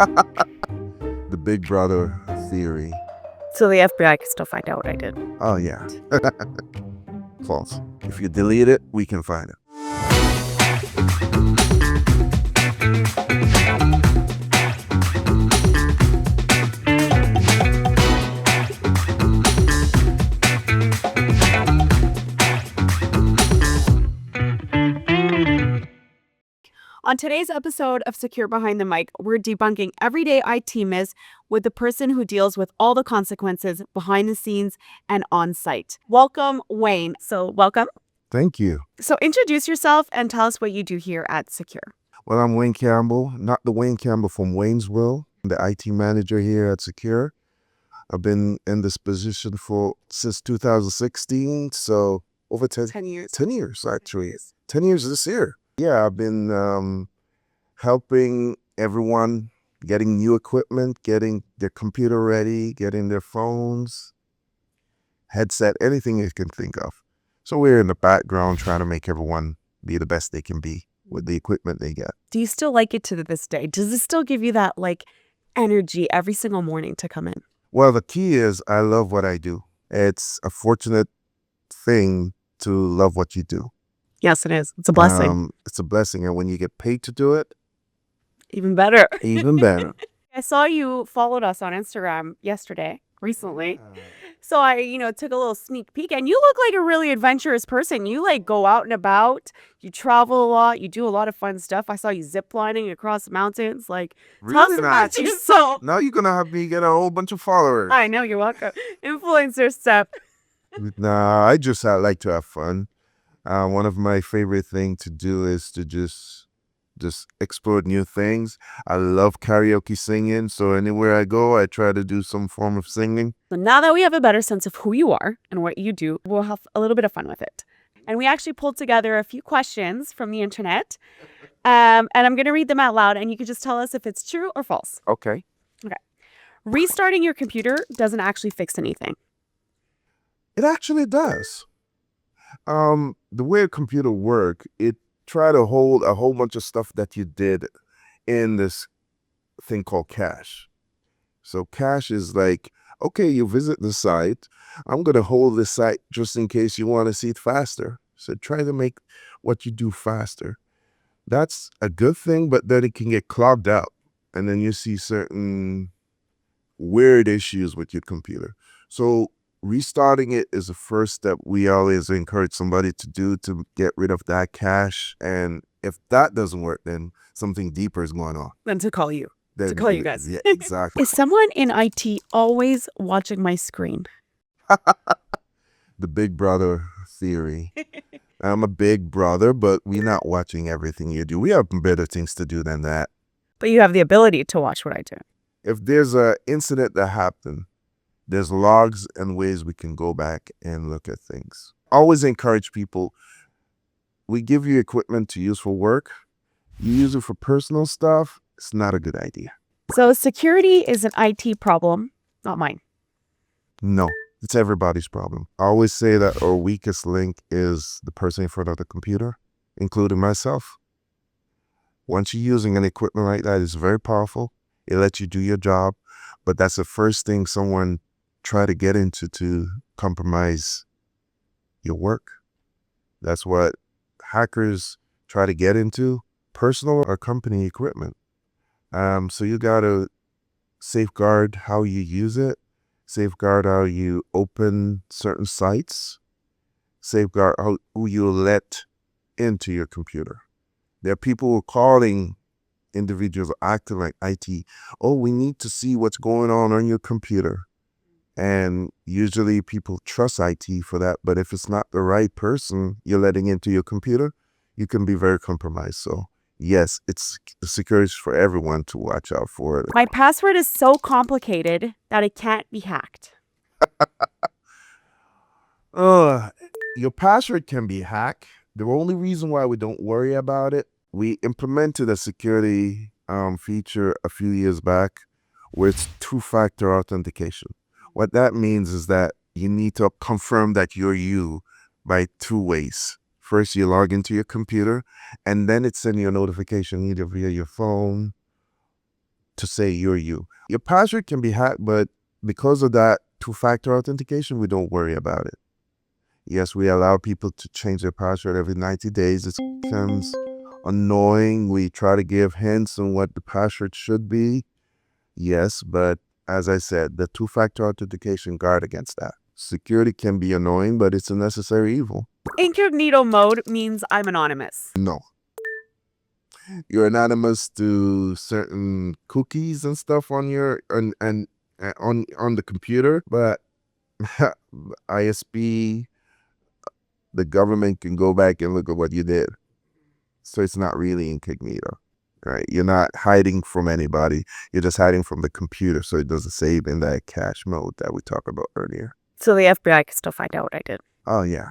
The Big Brother theory. So the FBI can still find out what I did. Oh, yeah. False. If you delete it, we can find it. On today's episode of Sekure Behind the Mic, we're debunking everyday IT myths with the person who deals with all the consequences behind the scenes and on site. Welcome, Wayne. So welcome. Thank you. So introduce yourself and tell us what you do here at Sekure. Well, I'm Wayne Campbell, not the Wayne Campbell from Waynesville. I'm the IT manager here at Sekure. I've been in this position since 2016, so over 10 years. 10 years, actually. 10 years this year. Yeah, I've been helping everyone, getting new equipment, getting their computer ready, getting their phones, headset, anything you can think of. So we're in the background trying to make everyone be the best they can be with the equipment they get. Do you still like it to this day? Does it still give you that energy every single morning to come in? Well, the key is I love what I do. It's a fortunate thing to love what you do. Yes, it is. It's a blessing. It's a blessing. And when you get paid to do it, Even better. even better. I saw you followed us on Instagram recently. So I, took a little sneak peek, and you look like a really adventurous person. You go out and about, you travel a lot, you do a lot of fun stuff. I saw you zip lining across mountains. Tell us Really about nice. yourself. Now you're going to have me get a whole bunch of followers. I know, you're welcome. Influencer stuff. Nah, I like to have fun. One of my favorite things to do is to just explore new things. I love karaoke singing, so anywhere I go, I try to do some form of singing. So now that we have a better sense of who you are and what you do, we'll have a little bit of fun with it. And we actually pulled together a few questions from the internet, and I'm going to read them out loud, and you can just tell us if it's true or false. Okay. Restarting your computer doesn't actually fix anything. It actually does. The way a computer works, it try to hold a whole bunch of stuff that you did in this thing called cache. So cache is like, okay, you visit the site. I'm going to hold this site just in case you want to see it faster. So try to make what you do faster. That's a good thing, but then it can get clogged out. And then you see certain weird issues with your computer. So restarting it is the first step we always encourage somebody to do to get rid of that cache. And if that doesn't work, then something deeper is going on. Then to call you. Then call you guys. Yeah, exactly. Is someone in IT always watching my screen? The Big Brother theory. I'm a big brother, but we're not watching everything you do. We have better things to do than that. But you have the ability to watch what I do. If there's an incident that happened, there's logs and ways we can go back and look at things. Always encourage people. We give you equipment to use for work. You use it for personal stuff. It's not a good idea. So security is an IT problem, not mine. No, it's everybody's problem. I always say that our weakest link is the person in front of the computer, including myself. Once you're using an equipment like that, it's very powerful. It lets you do your job, but that's the first thing someone try to get into to compromise your work. That's what hackers try to get into, personal or company equipment. So you got to safeguard how you use it, safeguard how you open certain sites, safeguard who you let into your computer. There are people who are calling individuals acting like IT. Oh, we need to see what's going on your computer. And usually people trust IT for that. But if it's not the right person you're letting into your computer, you can be very compromised. So yes, it's security for everyone to watch out for. My password is so complicated that it can't be hacked. Your password can be hacked. The only reason why we don't worry about it, we implemented a security feature a few years back where it's two-factor authentication. What that means is that you need to confirm that you're you by two ways. First, you log into your computer, and then it sends you a notification either via your phone, to say you're you. Your password can be hacked, but because of that two-factor authentication, we don't worry about it. Yes, we allow people to change their password every 90 days. It becomes annoying. We try to give hints on what the password should be. Yes, but as I said, the two-factor authentication guard against that. Security can be annoying, but it's a necessary evil. Incognito mode means I'm anonymous. No. You're anonymous to certain cookies and stuff on your on the computer, but ISP, the government can go back and look at what you did. So it's not really incognito, right? You're not hiding from anybody. You're just hiding from the computer, so it doesn't save in that cache mode that we talked about earlier. So the FBI can still find out what I did. Oh yeah,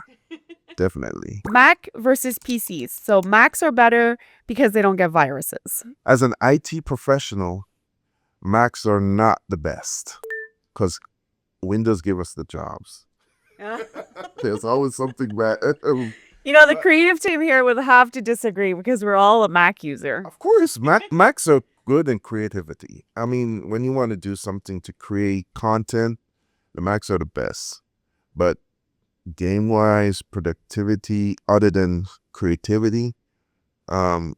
definitely. Mac versus PCs. So Macs are better because they don't get viruses. As an IT professional, Macs are not the best because Windows give us the jobs. There's always something bad. You know, the creative team here would have to disagree because we're all a Mac user. Of course, Macs are good in creativity. I mean, when you want to do something to create content, the Macs are the best. But game-wise, productivity, other than creativity,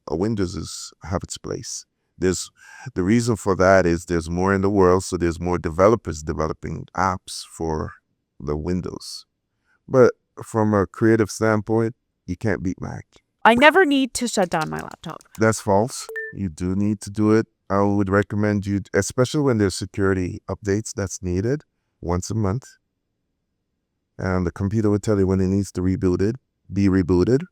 Windows have its place. The reason for that is there's more in the world, so there's more developers developing apps for the Windows. But from a creative standpoint, you can't beat Mac. I never need to shut down my laptop. That's false. You do need to do it. I would recommend you, especially when there's security updates that's needed once a month. And the computer will tell you when it needs to be rebooted.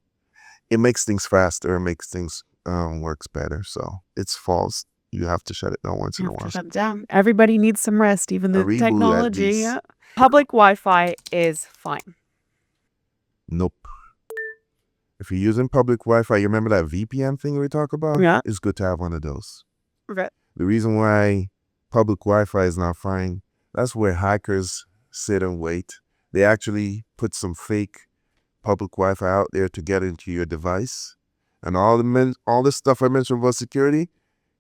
It makes things faster, it makes things works better. So it's false. You have to shut it down once in a while. Shut it down. Everybody needs some rest, even the reboot at technology. least. Yeah. Public Wi-Fi is fine. Nope. If you're using public Wi-Fi, you remember that VPN thing we talk about? Yeah. It's good to have one of those. Okay. The reason why public Wi-Fi is not fine, that's where hackers sit and wait. They actually put some fake public Wi-Fi out there to get into your device. And all the stuff I mentioned about security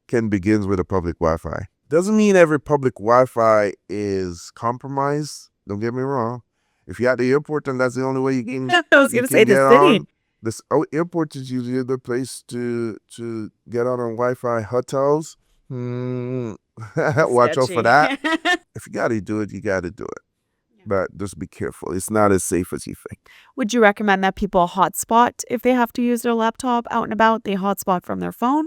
begins with a public Wi-Fi. Doesn't mean every public Wi-Fi is compromised. Don't get me wrong. If you're at the airport and that's the only way you can I was going to say the city. This airport is usually a good place to get on Wi-Fi. Hotels, watch out for that. If you got to do it, you got to do it. But just be careful. It's not as safe as you think. Would you recommend that people hotspot if they have to use their laptop out and about? They hotspot from their phone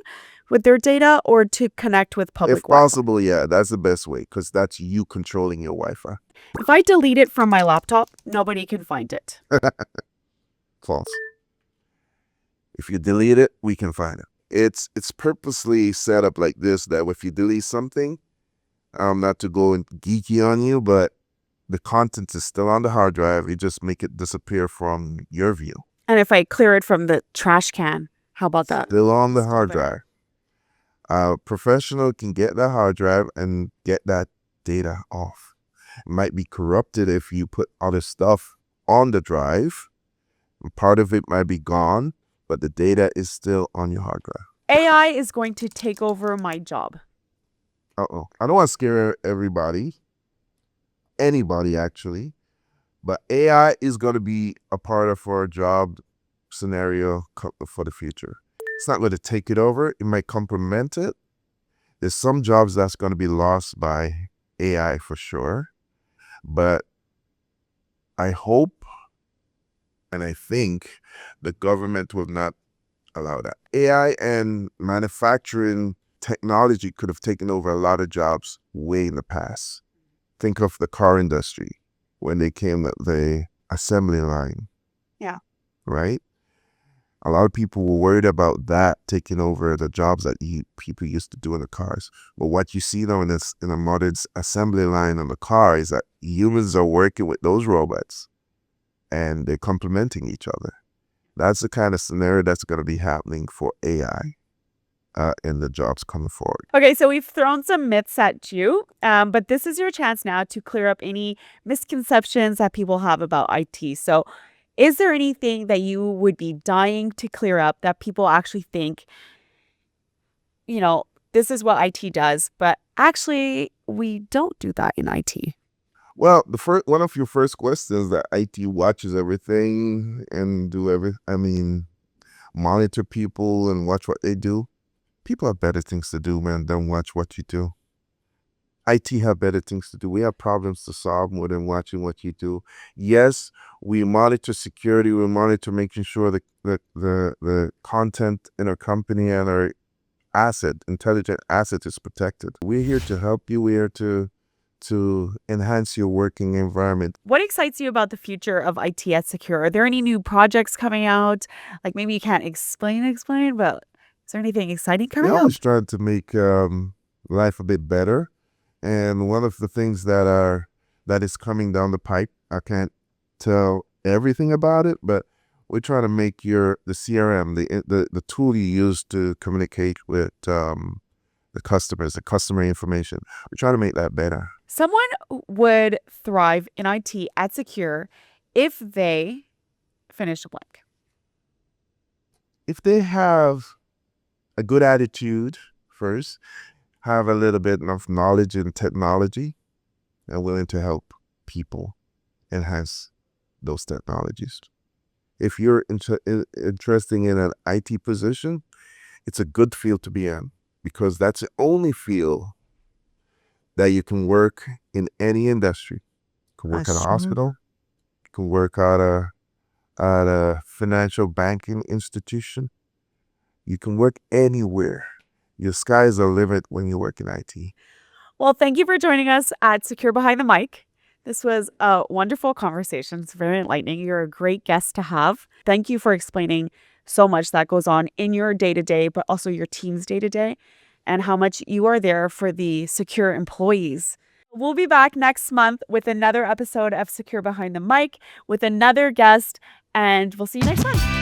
with their data or to connect with public If Wi-Fi? possible, yeah, that's the best way because that's you controlling your Wi-Fi. If I delete it from my laptop, nobody can find it. False. If you delete it, we can find it. It's purposely set up like this that if you delete something, not to go and geeky on you, but the content is still on the hard drive. You just make it disappear from your view. And if I clear it from the trash can, how about that? Still on the hard drive. A professional can get that hard drive and get that data off. It might be corrupted if you put other stuff on the drive. Part of it might be gone, but the data is still on your hard drive. AI is going to take over my job. Uh-oh. I don't want to scare everybody. Anybody, actually. But AI is going to be a part of our job scenario for the future. It's not going to take it over. It might complement it. There's some jobs that's going to be lost by AI for sure. But I hope and I think the government will not allow that. AI and manufacturing technology could have taken over a lot of jobs way in the past. Think of the car industry when they came with the assembly line. Yeah. Right? A lot of people were worried about that taking over the jobs that people used to do in the cars. But what you see now in a modern assembly line on the car is that humans are working with those robots and they're complementing each other. That's the kind of scenario that's going to be happening for AI in the jobs coming forward. Okay, so we've thrown some myths at you, but this is your chance now to clear up any misconceptions that people have about IT. So is there anything that you would be dying to clear up that people actually think, this is what IT does, but actually we don't do that in IT. Well, one of your first questions that IT watches everything and monitor people and watch what they do. People have better things to do, man, than watch what you do. IT have better things to do. We have problems to solve more than watching what you do. Yes, we monitor security. We monitor making sure that the content in our company and our intelligent asset is protected. We're here to help you. We're here to enhance your working environment. What excites you about the future of IT at Sekure? Are there any new projects coming out? Like maybe you can't explain, but is there anything exciting coming We're out? always trying to make life a bit better. And one of the things that is coming down the pipe, I can't tell everything about it, but we're trying to make the CRM, the tool you use to communicate with the customers, the customer information. We're trying to make that better. Someone would thrive in IT at Sekure if they finish a blank. If they have a good attitude first, have a little bit of knowledge in technology, and willing to help people enhance those technologies. If you're interested in an IT position, it's a good field to be in, because that's the only field that you can work in any industry. You can work at a hospital, you can work at a financial banking institution, you can work anywhere. Your sky is the limit when you work in IT. Well, thank you for joining us at Sekure Behind the Mic. This was a wonderful conversation. It's very enlightening. You're a great guest to have. Thank you for explaining so much that goes on in your day-to-day, but also your team's day-to-day, and how much you are there for the Sekure employees. We'll be back next month with another episode of Sekure Behind the Mic with another guest, and we'll see you next time.